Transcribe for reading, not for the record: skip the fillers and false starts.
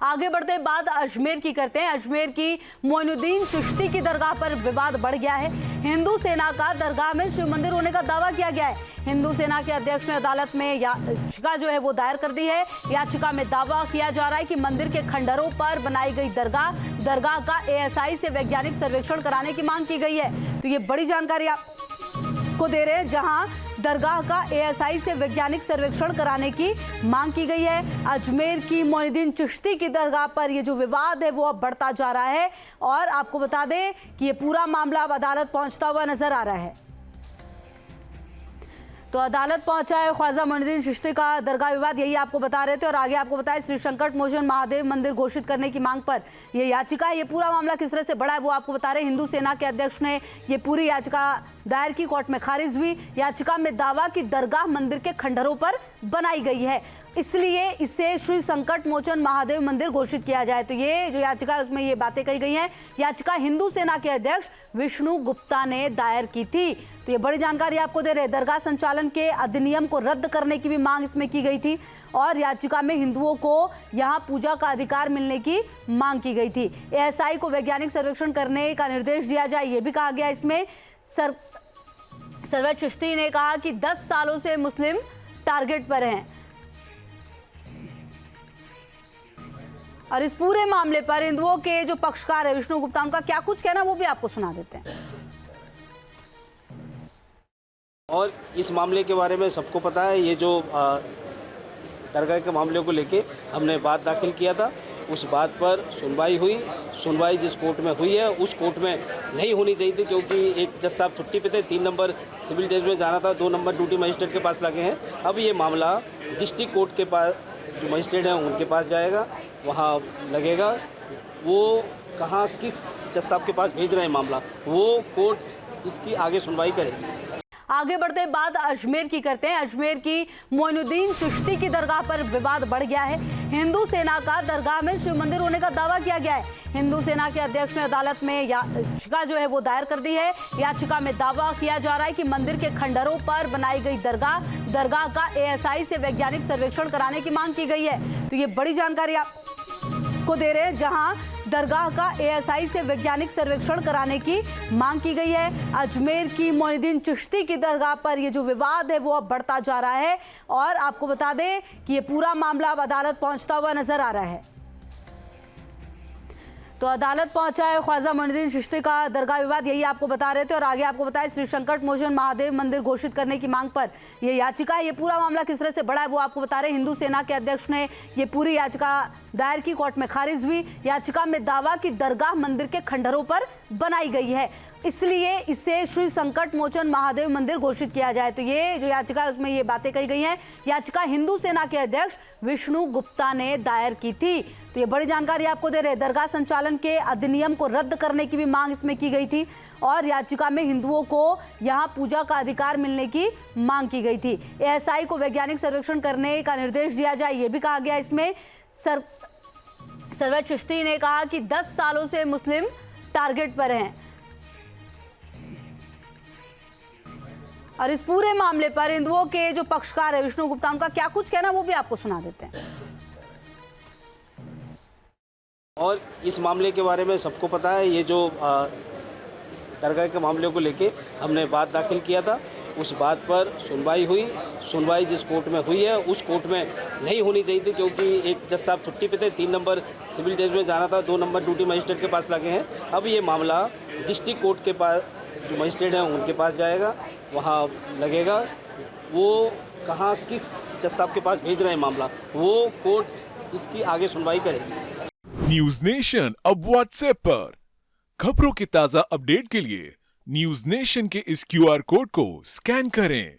आगे बढ़ते बात अजमेर की करते हैं। अजमेर की मोइनुद्दीन चिश्ती की दरगाह पर विवाद बढ़ गया है। हिंदू सेना का दरगाह में शिव मंदिर होने का दावा किया गया है। हिंदू सेना के अध्यक्ष ने अदालत में याचिका जो है वो दायर कर दी है। याचिका में दावा किया जा रहा है कि मंदिर के खंडरों पर बनाई गई दरगाह का एएसआई से वैज्ञानिक सर्वेक्षण कराने की मांग की गई है। तो ये बड़ी जानकारी आपको दे रहे हैं, जहां दरगाह का एएसआई से वैज्ञानिक सर्वेक्षण कराने की मांग की गई है। अजमेर की मोइनुद्दीन चिश्ती की दरगाह पर ये जो विवाद है वो अब बढ़ता जा रहा है और आपको बता दें कि ये पूरा मामला अब अदालत पहुंचता हुआ नजर आ रहा है। तो अदालत पहुंचा है ख्वाजा मोइनुद्दीन चिश्ती का दरगाह विवाद, यही आपको बता रहे थे। और आगे आपको बताया श्री संकट मोचन महादेव मंदिर घोषित करने की मांग पर यह याचिका है। ये पूरा मामला किस तरह से बढ़ा है वो आपको बता रहे हैं। हिंदू सेना के अध्यक्ष ने ये पूरी याचिका दायर की, कोर्ट में खारिज हुई। याचिका में दावा कि दरगाह मंदिर के खंडरों पर बनाई गई है, इसलिए इसे श्री संकट मोचन महादेव मंदिर घोषित किया जाए। तो ये जो याचिका है उसमें ये बातें कही गई हैं। याचिका हिंदू सेना के अध्यक्ष विष्णु गुप्ता ने दायर की थी। तो ये बड़ी जानकारी आपको दे रहे हैं। दरगाह संचालन के अधिनियम को रद्द करने की भी मांग इसमें की गई थी और याचिका में हिंदुओं को यहां पूजा का अधिकार मिलने की मांग की गई थी। एएसआई को वैज्ञानिक सर्वेक्षण करने का निर्देश दिया जाए, ये भी कहा गया। इसमें सरवर चिश्ती ने कहा कि 10 सालों से मुस्लिम टारगेट पर हैं और इस पूरे मामले पर हिंदुओं के जो पक्षकार है विष्णु गुप्ता, उनका क्या कुछ कहना वो भी आपको सुना देते हैं। और इस मामले के बारे में सबको पता है। ये जो दरगाह के मामले को लेके हमने बात दाखिल किया था, उस बात पर सुनवाई हुई। सुनवाई जिस कोर्ट में हुई है उस कोर्ट में नहीं होनी चाहिए थी, क्योंकि एक जज साहब छुट्टी पे थे। 3 नंबर सिविल जज में जाना था, 2 नंबर ड्यूटी मजिस्ट्रेट के पास लगे हैं। अब ये मामला डिस्ट्रिक्ट कोर्ट के पास, जो मजिस्ट्रेट हैं उनके पास जाएगा, वहाँ लगेगा। वो कहाँ किस जज साहब के पास भेज रहे हैं मामला, वो कोर्ट इसकी आगे सुनवाई करेगी। आगे बढ़ते बात अजमेर की करते हैं। अजमेर की मोइनुद्दीन चिश्ती की दरगाह पर विवाद बढ़ गया है। हिंदू सेना का दरगाह में शिव मंदिर होने का दावा किया गया है। हिंदू सेना के अध्यक्ष ने अदालत में याचिका जो है वो दायर कर दी है। याचिका में दावा किया जा रहा है कि मंदिर के खंडरों पर बनाई गई दरगाह का एएसआई से वैज्ञानिक सर्वेक्षण कराने की मांग की गई है। तो ये बड़ी जानकारी आपको दे रहे हैं, जहां दरगाह का एएसआई से वैज्ञानिक सर्वेक्षण कराने की मांग की गई है। अजमेर की मोइनुद्दीन चिश्ती की दरगाह पर ये जो विवाद है वो अब बढ़ता जा रहा है और आपको बता दें कि ये पूरा मामला अब अदालत पहुंचता हुआ नजर आ रहा है। तो अदालत पहुंचा है ख्वाजा मोइनुद्दीन चिश्ती का दरगाह विवाद, यही आपको बता रहे थे। और आगे आपको बताया श्री संकट मोचन महादेव मंदिर घोषित करने की मांग पर यह याचिका है। ये पूरा मामला किस तरह से बढ़ा है वो आपको बता रहे हैं। हिंदू सेना के अध्यक्ष ने ये पूरी याचिका दायर की, कोर्ट में खारिज हुई। याचिका में दावा कि दरगाह मंदिर के खंडरों पर बनाई गई है, इसलिए इसे श्री संकट मोचन महादेव मंदिर घोषित किया जाए। तो ये जो याचिका है उसमें ये बातें कही गई हैं। याचिका हिंदू सेना के अध्यक्ष विष्णु गुप्ता ने दायर की थी। तो ये बड़ी जानकारी आपको दे रहे हैं। दरगाह संचालन के अधिनियम को रद्द करने की भी मांग इसमें की गई थी और याचिका में हिंदुओं को यहां पूजा का अधिकार मिलने की मांग की गई थी। एएसआई को वैज्ञानिक सर्वेक्षण करने का निर्देश दिया जाए, ये भी कहा गया। इसमें सरवर चिश्ती ने कहा कि 10 सालों से मुस्लिम टारगेट पर हैं और इस पूरे मामले पर हिंदुओं के जो पक्षकार है विष्णु गुप्ता, उनका क्या कुछ कहना वो भी आपको सुना देते हैं। और इस मामले के बारे में सबको पता है। ये जो दरगाह के मामले को लेके हमने बात दाखिल किया था, उस बात पर सुनवाई हुई। सुनवाई जिस कोर्ट में हुई है उस कोर्ट में नहीं होनी चाहिए थी, क्योंकि एक जज साहब छुट्टी पे थे। 3 नंबर सिविल जज में जाना था, 2 नंबर ड्यूटी मजिस्ट्रेट के पास लगे हैं। अब ये मामला डिस्ट्रिक्ट कोर्ट के पास, जो मजिस्ट्रेट हैं उनके पास जाएगा, वहाँ लगेगा। वो कहाँ किस जज साहब के पास भेज रहे हैं मामला, वो कोर्ट इसकी आगे सुनवाई करेगी। न्यूज नेशन अब व्हाट्सएप पर खबरों के ताजा अपडेट के लिए न्यूज नेशन के इस क्यूआर कोड को स्कैन करें